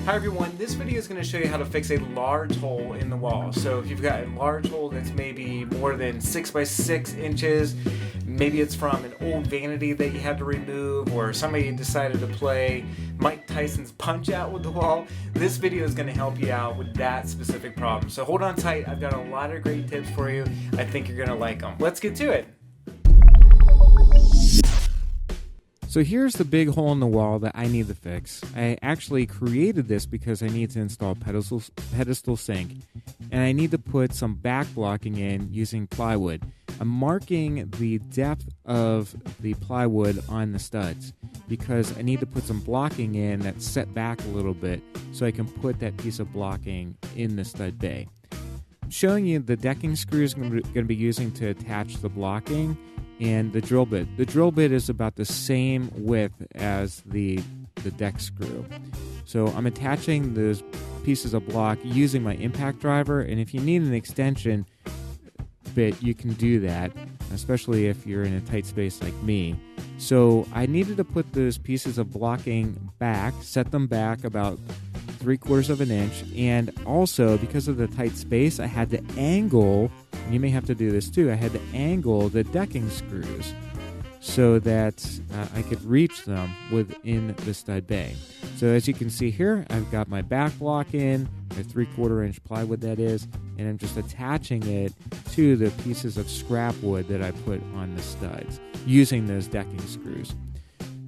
Hi everyone, this video is going to show you how to fix a large hole in the wall. So if you've got a large hole that's maybe more than 6 by 6 inches, maybe it's from an old vanity that you had to remove, or somebody decided to play Mike Tyson's Punchout with the wall, this video is going to help you out with that specific problem. So hold on tight, I've got a lot of great tips for you. I think you're going to like them. Let's get to it. So here's the big hole in the wall that I need to fix. I actually created this because I need to install pedestal sink, and I need to put some back blocking in using plywood. I'm marking the depth of the plywood on the studs because I need to put some blocking in that's set back a little bit so I can put that piece of blocking in the stud bay. I'm showing you the decking screws I'm going to be using to attach the blocking and the drill bit. The drill bit is about the same width as the deck screw. So I'm attaching those pieces of block using my impact driver, and if you need an extension bit, you can do that, especially if you're in a tight space like me. So I needed to put those pieces of blocking back, set them back about 3/4 of an inch, and also because of the tight space, I had to angle, and you may have to do this too, I had to angle the decking screws so that I could reach them within the stud bay. So as you can see here, I've got my back block in, my 3/4 inch plywood that is, and I'm just attaching it to the pieces of scrap wood that I put on the studs using those decking screws.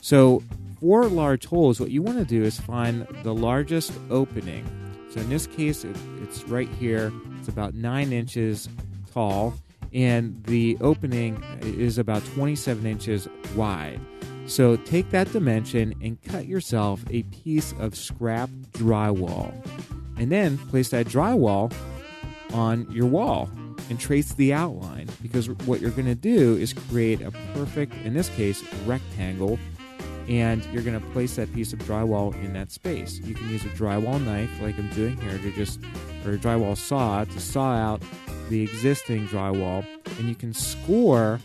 So for large holes, what you want to do is find the largest opening. So in this case, it's right here. It's about 9 inches tall, and the opening is about 27 inches wide. So take that dimension and cut yourself a piece of scrap drywall, and then place that drywall on your wall and trace the outline, because what you're going to do is create a perfect, in this case, rectangle, and you're going to place that piece of drywall in that space. You can use a drywall knife like I'm doing here or a drywall saw to saw out the existing drywall, and you can score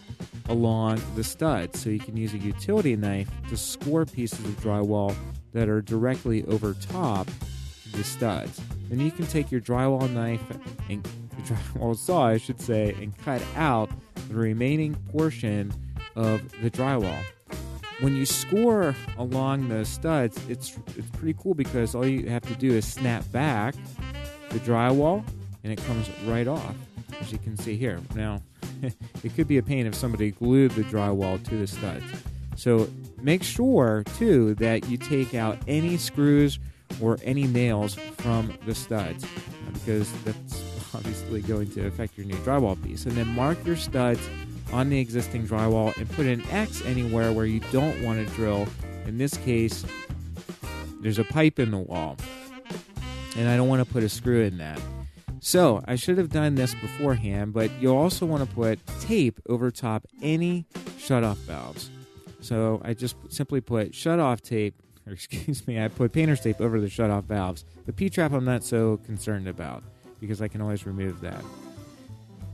along the studs. So you can use a utility knife to score pieces of drywall that are directly over top the studs. Then you can take your drywall knife and the drywall saw, I should say, and cut out the remaining portion of the drywall. When you score along the studs, it's pretty cool because all you have to do is snap back the drywall and it comes right off, as you can see here. Now, it could be a pain if somebody glued the drywall to the studs. So make sure, too, that you take out any screws or any nails from the studs, because that's obviously going to affect your new drywall piece. And then mark your studs on the existing drywall and put an X anywhere where you don't want to drill. In this case, there's a pipe in the wall, and I don't want to put a screw in that. So I should have done this beforehand, but you'll also want to put tape over top any shutoff valves. So I just simply put shutoff tape, or excuse me, I put painter's tape over the shutoff valves. The P-trap I'm not so concerned about because I can always remove that.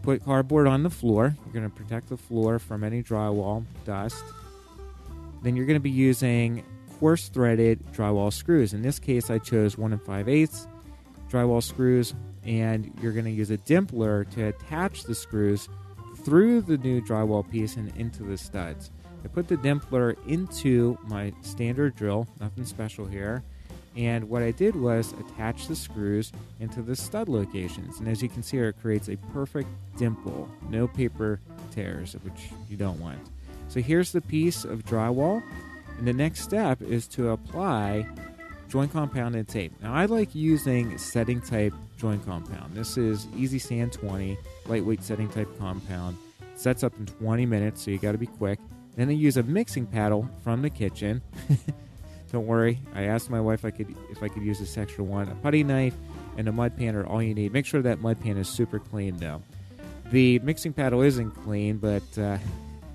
Put cardboard on the floor. You're going to protect the floor from any drywall dust. Then you're going to be using coarse threaded drywall screws. In this case, I chose 1 5/8 drywall screws, and you're going to use a dimpler to attach the screws through the new drywall piece and into the studs. I put the dimpler into my standard drill, nothing special here. And what I did was attach the screws into the stud locations. And as you can see here, it creates a perfect dimple. No paper tears, which you don't want. So here's the piece of drywall. And the next step is to apply joint compound and tape. Now I like using setting type joint compound. This is Easy Sand 20, lightweight setting type compound. It sets up in 20 minutes, so you got to be quick. Then I use a mixing paddle from the kitchen. Don't worry, I asked my wife if I could use this extra one. A putty knife and a mud pan are all you need. Make sure that mud pan is super clean, though. The mixing paddle isn't clean, but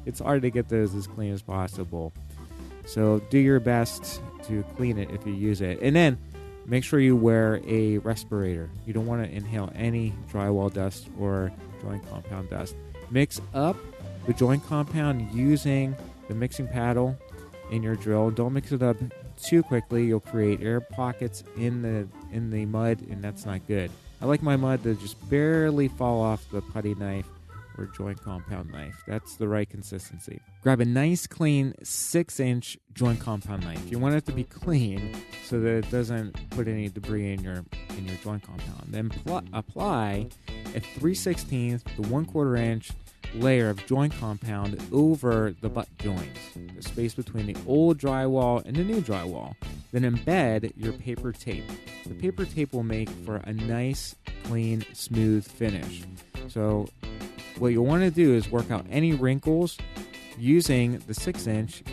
it's hard to get those as clean as possible. So do your best to clean it if you use it. And then make sure you wear a respirator. You don't want to inhale any drywall dust or joint compound dust. Mix up the joint compound using the mixing paddle in your drill. Don't mix it up too quickly, you'll create air pockets in the mud, and that's not good. I like my mud to just barely fall off the putty knife or joint compound knife. That's the right consistency. Grab a nice clean 6-inch joint compound knife. You want it to be clean so that it doesn't put any debris in your joint compound. Then apply a 3/16 to 1/4 inch layer of joint compound over the butt joints, the space between the old drywall and the new drywall. Then embed your paper tape. The paper tape will make for a nice, clean, smooth finish. So what you'll want to do is work out any wrinkles using the 6-inch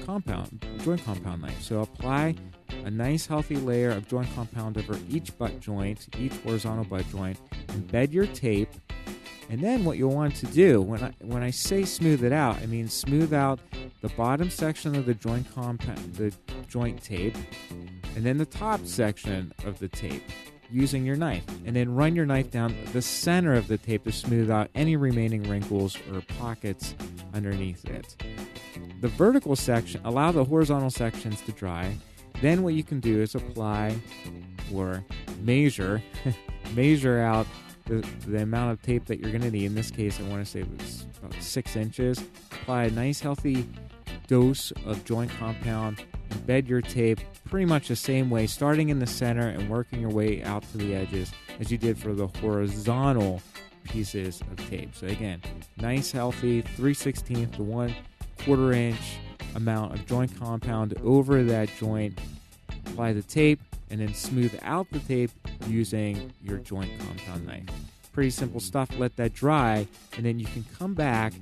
joint compound knife. So apply a nice healthy layer of joint compound over each butt joint, each horizontal butt joint. Embed your tape. And then what you'll want to do, when I say smooth it out, I mean smooth out the bottom section of the joint tape, and then the top section of the tape using your knife. And then run your knife down the center of the tape to smooth out any remaining wrinkles or pockets underneath it. The vertical section, allow the horizontal sections to dry. Then what you can do is apply or measure out the amount of tape that you're going to need. In this case, I want to say it was about 6 inches. Apply a nice healthy dose of joint compound. Embed your tape pretty much the same way, starting in the center and working your way out to the edges as you did for the horizontal pieces of tape. So again, nice healthy 3/16 to 1/4 inch amount of joint compound over that joint. Apply the tape and then smooth out the tape using your joint compound knife. Pretty simple stuff. Let that dry, and then you can come back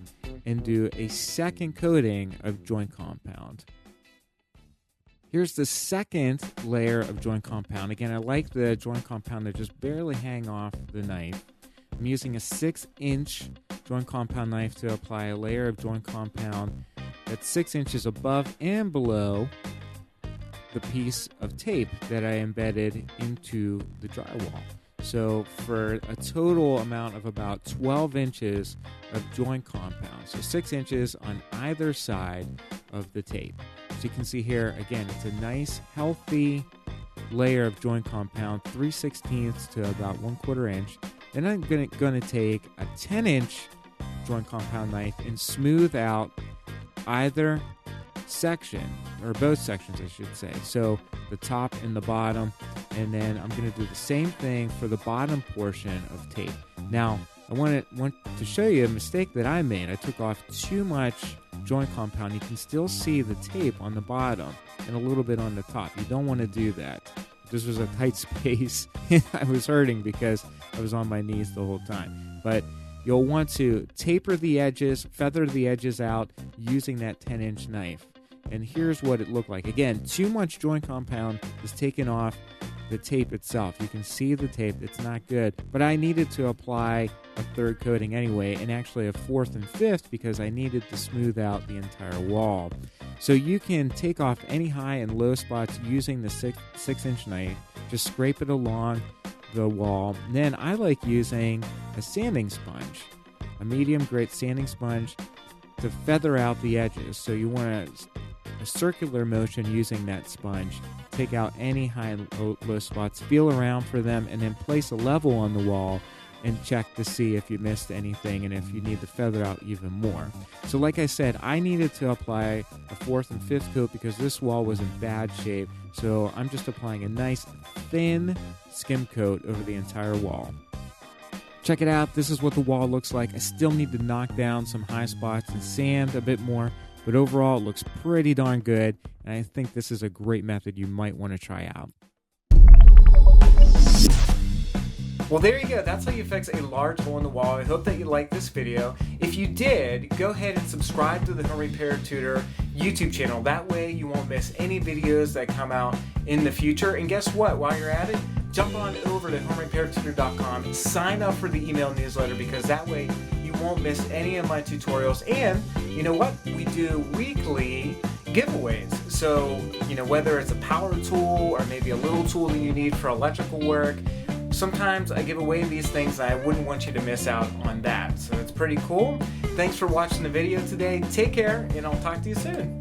and do a second coating of joint compound. Here's the second layer of joint compound. Again, I like the joint compound to just barely hang off the knife. I'm using a 6-inch joint compound knife to apply a layer of joint compound that's 6 inches above and below the piece of tape that I embedded into the drywall. So for a total amount of about 12 inches of joint compound. So 6 inches on either side of the tape. So you can see here, again, it's a nice, healthy layer of joint compound, 3/16 to about 1/4 inch. Then I'm going to take a 10-inch joint compound knife and smooth out either section, or both sections I should say, so the top and the bottom, and then I'm going to do the same thing for the bottom portion of tape. Now I want to show you a mistake that I made. I took off too much joint compound. You can still see the tape on the bottom and a little bit on the top. You don't want to do that. This was a tight space and I was hurting because I was on my knees the whole time. But you'll want to taper the edges, feather the edges out using that 10-inch knife. And here's what it looked like. Again, too much joint compound is taken off the tape itself. You can see the tape. It's not good. But I needed to apply a third coating anyway, and actually a fourth and fifth because I needed to smooth out the entire wall. So you can take off any high and low spots using the 6-inch knife. Just scrape it along the wall. And then I like using a sanding sponge, a medium grade sanding sponge, to feather out the edges. So you want a circular motion using that sponge. Take out any high and low spots, feel around for them, and then place a level on the wall and check to see if you missed anything and if you need to feather out even more. So like I said, I needed to apply a fourth and fifth coat because this wall was in bad shape. So I'm just applying a nice thin skim coat over the entire wall. Check it out. This is what the wall looks like. I still need to knock down some high spots and sand a bit more, but overall it looks pretty darn good, and I think this is a great method you might want to try out. Well, there you go. That's how you fix a large hole in the wall. I hope that you liked this video. If you did, go ahead and subscribe to the Home Repair Tutor YouTube channel. That way you won't miss any videos that come out in the future. And guess what? While you're at it, jump on over to homerepairtutor.com, sign up for the email newsletter, because that way you won't miss any of my tutorials. And you know what? We do weekly giveaways. So, whether it's a power tool or maybe a little tool that you need for electrical work, sometimes I give away these things and I wouldn't want you to miss out on that. So it's pretty cool. Thanks for watching the video today. Take care, and I'll talk to you soon.